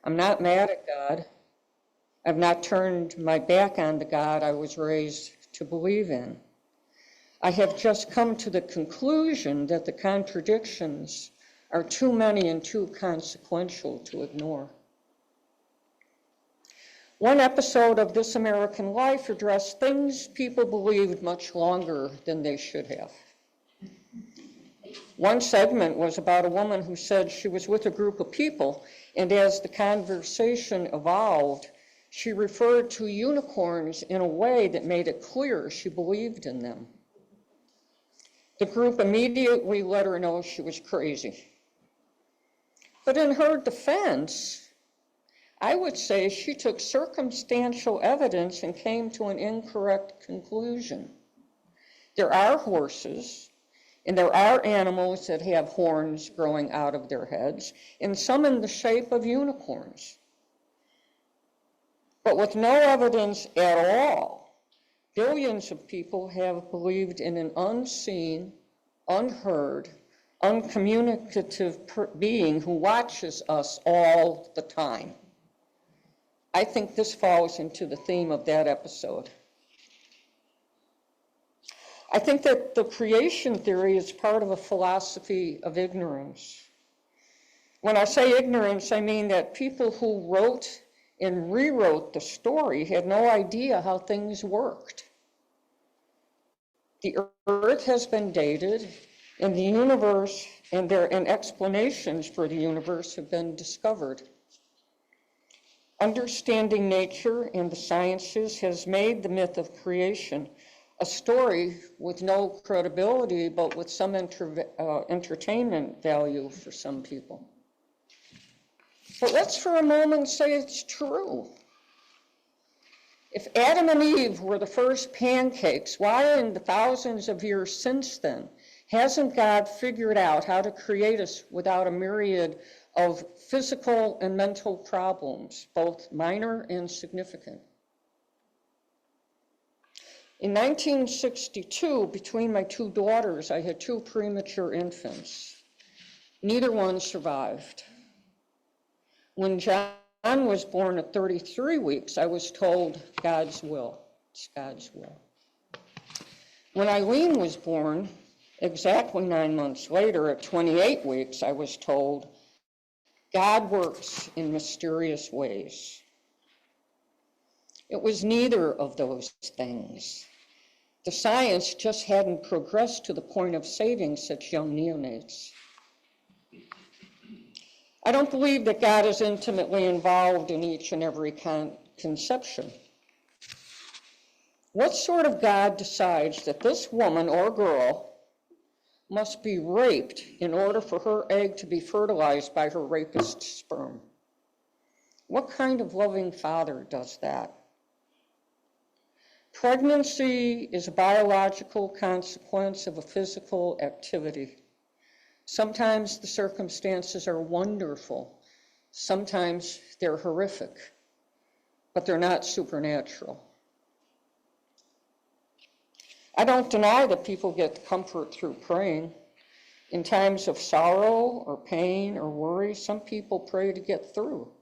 I'm not mad at God. I've not turned my back on the God I was raised to believe in. I have just come to the conclusion that the contradictions are too many and too consequential to ignore. One episode of This American Life addressed things people believed much longer than they should have. One segment was about a woman who said she was with a group of people, and as the conversation evolved, she referred to unicorns in a way that made it clear she believed in them. The group immediately let her know she was crazy. But in her defense, I would say she took circumstantial evidence and came to an incorrect conclusion. There are horses, and there are animals that have horns growing out of their heads, and some in the shape of unicorns. But with no evidence at all, billions of people have believed in an unseen, unheard, uncommunicative being who watches us all the time. I think this falls into the theme of that episode. I think that the creation theory is part of a philosophy of ignorance. When I say ignorance, I mean that people who wrote and rewrote the story had no idea how things worked. The earth has been dated, and the universe and explanations for the universe have been discovered. Understanding nature and the sciences has made the myth of creation a story with no credibility, but with some entertainment value for some people. But let's for a moment say it's true. If Adam and Eve were the first pancakes, why in the thousands of years since then hasn't God figured out how to create us without a myriad of physical and mental problems, both minor and significant? In 1962, between my two daughters, I had two premature infants. Neither one survived. When John was born at 33 weeks, I was told God's will. It's God's will. When Eileen was born, exactly 9 months later, at 28 weeks, I was told God works in mysterious ways. It was neither of those things. The science just hadn't progressed to the point of saving such young neonates. I don't believe that God is intimately involved in each and every conception. What sort of God decides that this woman or girl must be raped in order for her egg to be fertilized by her rapist's sperm? What kind of loving father does that? Pregnancy is a biological consequence of a physical activity. Sometimes the circumstances are wonderful. Sometimes they're horrific, but they're not supernatural. I don't deny that people get comfort through praying. In times of sorrow or pain or worry, some people pray to get through.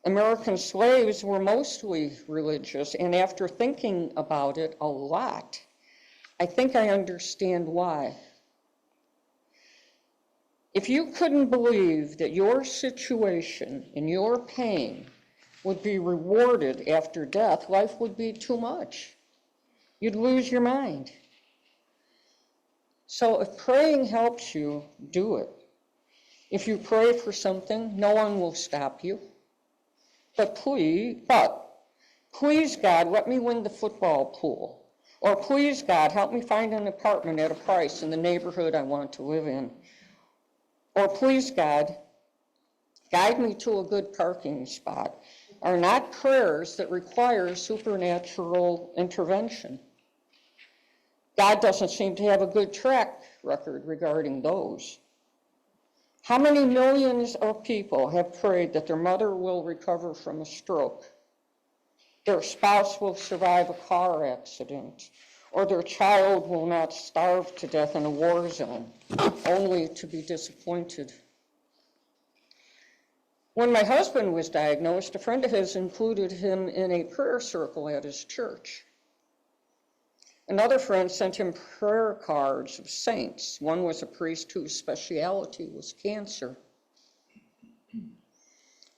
American slaves were mostly religious, and after thinking about it a lot, I think I understand why. If you couldn't believe that your situation and your pain would be rewarded after death, life would be too much. You'd lose your mind. So if praying helps you, do it. If you pray for something, no one will stop you. But please, God, let me win the football pool. Or please, God, help me find an apartment at a price in the neighborhood I want to live in. Or please, God, guide me to a good parking spot, are not prayers that require supernatural intervention. God doesn't seem to have a good track record regarding those. How many millions of people have prayed that their mother will recover from a stroke, their spouse will survive a car accident, or their child will not starve to death in a war zone, only to be disappointed? When my husband was diagnosed, a friend of his included him in a prayer circle at his church. Another friend sent him prayer cards of saints. One was a priest whose specialty was cancer.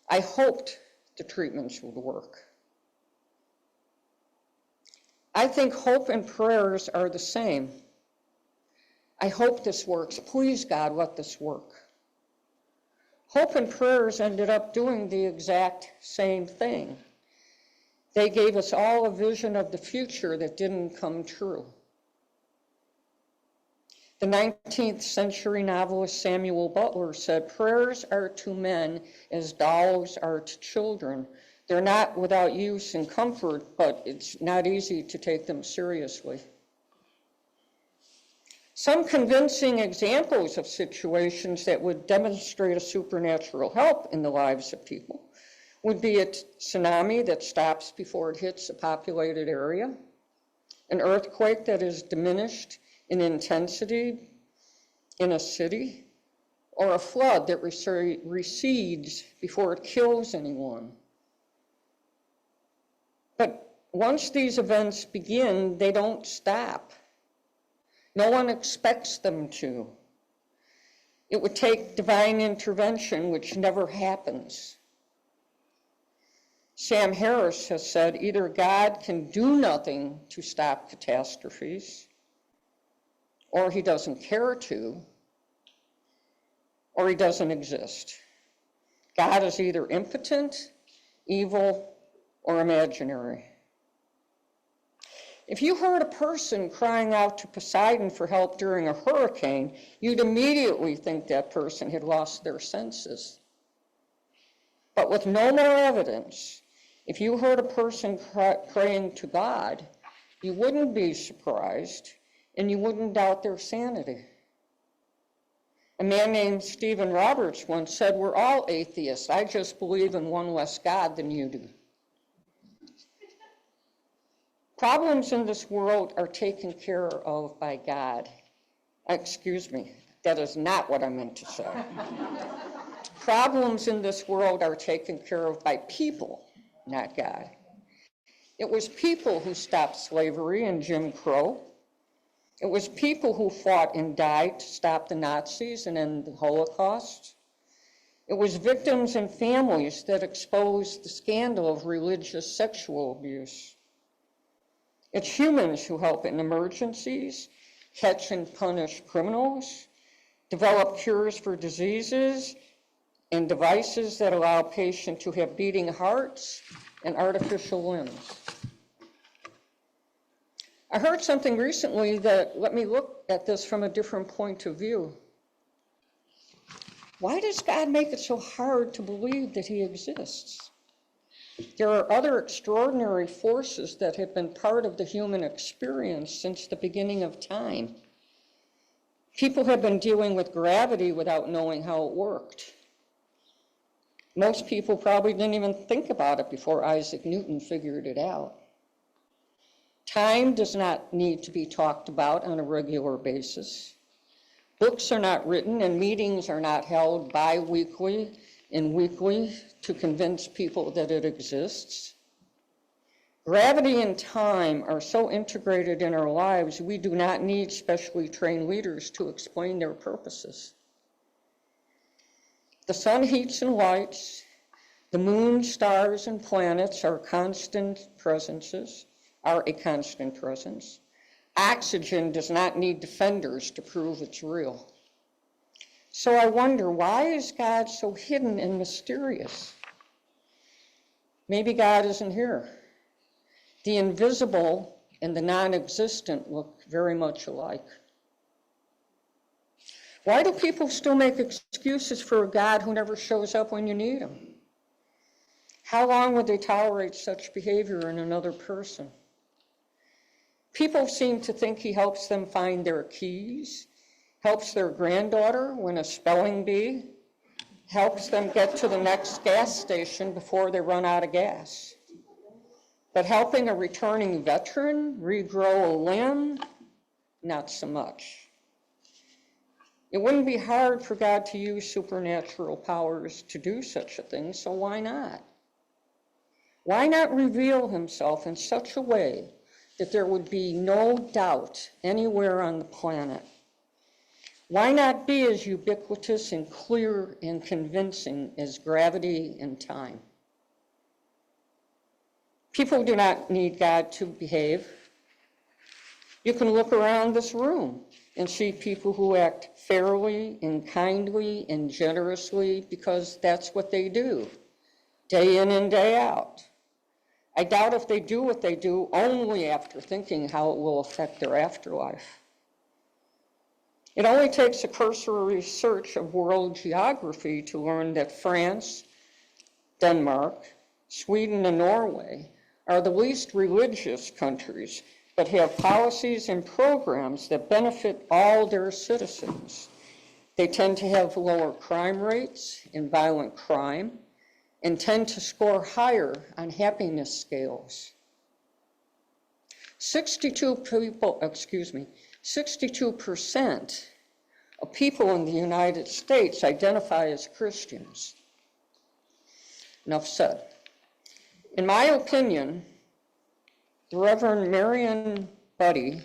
I hoped the treatments would work. I think hope and prayers are the same. I hope this works. Please, God, let this work. Hope and prayers ended up doing the exact same thing. They gave us all a vision of the future that didn't come true. The 19th century novelist Samuel Butler said, "Prayers are to men as dolls are to children. They're not without use and comfort, but it's not easy to take them seriously." Some convincing examples of situations that would demonstrate a supernatural help in the lives of people would be a tsunami that stops before it hits a populated area, an earthquake that is diminished in intensity in a city, or a flood that recedes before it kills anyone. But once these events begin, they don't stop. No one expects them to. It would take divine intervention, which never happens. Sam Harris has said, either God can do nothing to stop catastrophes, or he doesn't care to, or he doesn't exist. God is either impotent, evil, or imaginary. If you heard a person crying out to Poseidon for help during a hurricane, you'd immediately think that person had lost their senses. But with no more evidence, if you heard a person praying to God, you wouldn't be surprised and you wouldn't doubt their sanity. A man named Stephen Roberts once said, "We're all atheists. I just believe in one less God than you do." Problems in this world are taken care of by God. Excuse me, that is not what I meant to say. Problems in this world are taken care of by people, not God. It was people who stopped slavery and Jim Crow. It was people who fought and died to stop the Nazis and end the Holocaust. It was victims and families that exposed the scandal of religious sexual abuse. It's humans who help in emergencies, catch and punish criminals, develop cures for diseases, and devices that allow patients to have beating hearts and artificial limbs. I heard something recently that let me look at this from a different point of view. Why does God make it so hard to believe that he exists? There are other extraordinary forces that have been part of the human experience since the beginning of time. People have been dealing with gravity without knowing how it worked. Most people probably didn't even think about it before Isaac Newton figured it out. Time does not need to be talked about on a regular basis. Books are not written and meetings are not held bi-weekly and weekly to convince people that it exists. Gravity and time are so integrated in our lives, we do not need specially trained leaders to explain their purposes. The sun heats and lights, the moon, stars, and planets are a constant presence. Oxygen does not need defenders to prove it's real. So I wonder, why is God so hidden and mysterious? Maybe God isn't here. The invisible and the non-existent look very much alike. Why do people still make excuses for a God who never shows up when you need him? How long would they tolerate such behavior in another person? People seem to think he helps them find their keys, helps their granddaughter win a spelling bee, helps them get to the next gas station before they run out of gas. But helping a returning veteran regrow a limb, not so much. It wouldn't be hard for God to use supernatural powers to do such a thing, so why not? Why not reveal himself in such a way that there would be no doubt anywhere on the planet? Why not be as ubiquitous and clear and convincing as gravity and time? People do not need God to behave. You can look around this room and see people who act fairly and kindly and generously because that's what they do, day in and day out. I doubt if they do what they do only after thinking how it will affect their afterlife. It only takes a cursory search of world geography to learn that France, Denmark, Sweden, and Norway are the least religious countries, but have policies and programs that benefit all their citizens. They tend to have lower crime rates in violent crime and tend to score higher on happiness scales. 62% of people in the United States identify as Christians. Enough said. In my opinion, the Reverend Marion Buddy,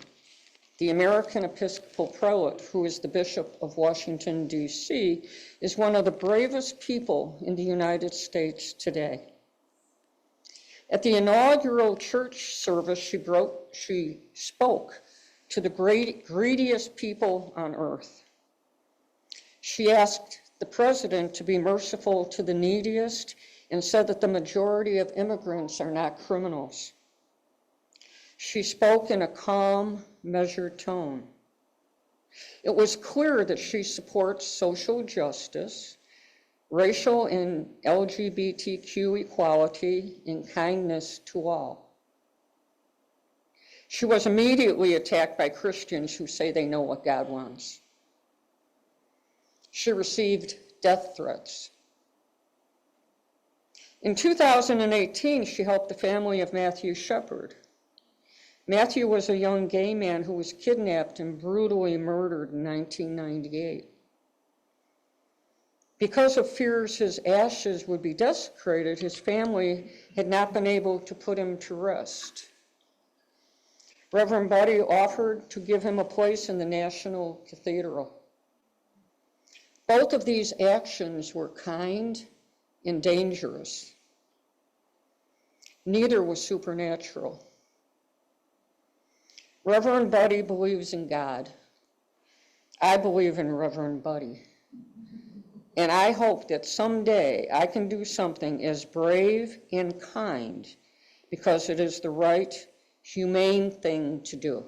the American Episcopal Prelate, who is the Bishop of Washington, D.C., is one of the bravest people in the United States today. At the inaugural church service, she spoke to the greediest people on earth. She asked the president to be merciful to the neediest and said that the majority of immigrants are not criminals. She spoke in a calm, measured tone. It was clear that she supports social justice, racial and LGBTQ equality, and kindness to all. She was immediately attacked by Christians who say they know what God wants. She received death threats. In 2018, she helped the family of Matthew Shepard. Matthew was a young gay man who was kidnapped and brutally murdered in 1998. Because of fears his ashes would be desecrated, his family had not been able to put him to rest. Reverend Buddy offered to give him a place in the National Cathedral. Both of these actions were kind and dangerous. Neither was supernatural. Reverend Buddy believes in God. I believe in Reverend Buddy. And I hope that someday I can do something as brave and kind because it is the right, humane thing to do.